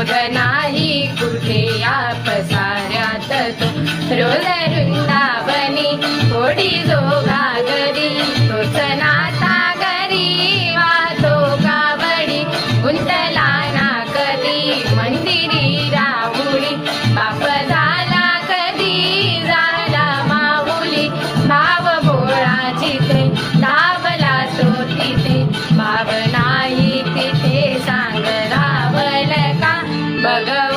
शोध नाही कुठे या पसाऱ्यात तो रोज वृंदावनी कोडी जो घागरी तोच नाता घरी वाहतो कावडी गुंतला ना कधी मंदिरी राहुली बाप झाला कधी झाला माऊली भाव भोळा जिथे धावला तो तिथे भाव नाही तिथे सांग रावल का भगवान